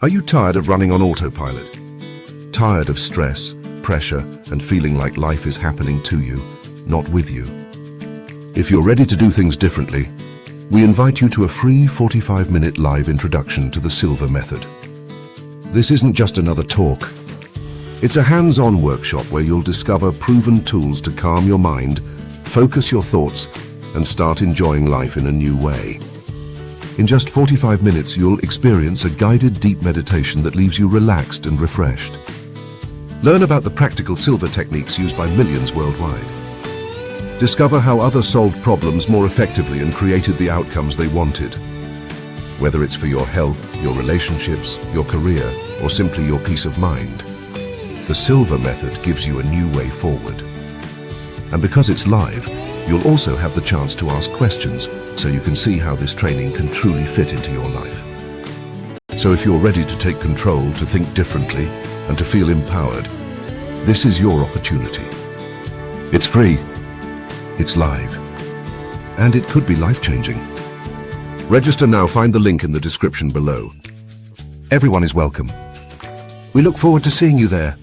Are you tired of running on autopilot? Tired of stress, pressure, and feeling like life is happening to you, not with you? If you're ready to do things differently, we invite you to a free 45-minute live introduction to the Silva Method. This isn't just another talk. It's a hands-on workshop where you'll discover proven tools to calm your mind, focus your thoughts, and start enjoying life in a new way. In just 45 minutes, you'll experience a guided deep meditation that leaves you relaxed and refreshed. Learn about the practical Silva techniques used by millions worldwide. Discover how others solved problems more effectively and created the outcomes they wanted. Whether it's for your health, your relationships, your career, or simply your peace of mind, the Silva Method gives you a new way forward. And because it's live, you'll also have the chance to ask questions so you can see how this training can truly fit into your life. So if you're ready to take control, to think differently, and to feel empowered, this is your opportunity. It's free, it's live, and it could be life-changing. Register now, find the link in the description below. Everyone is welcome. We look forward to seeing you there.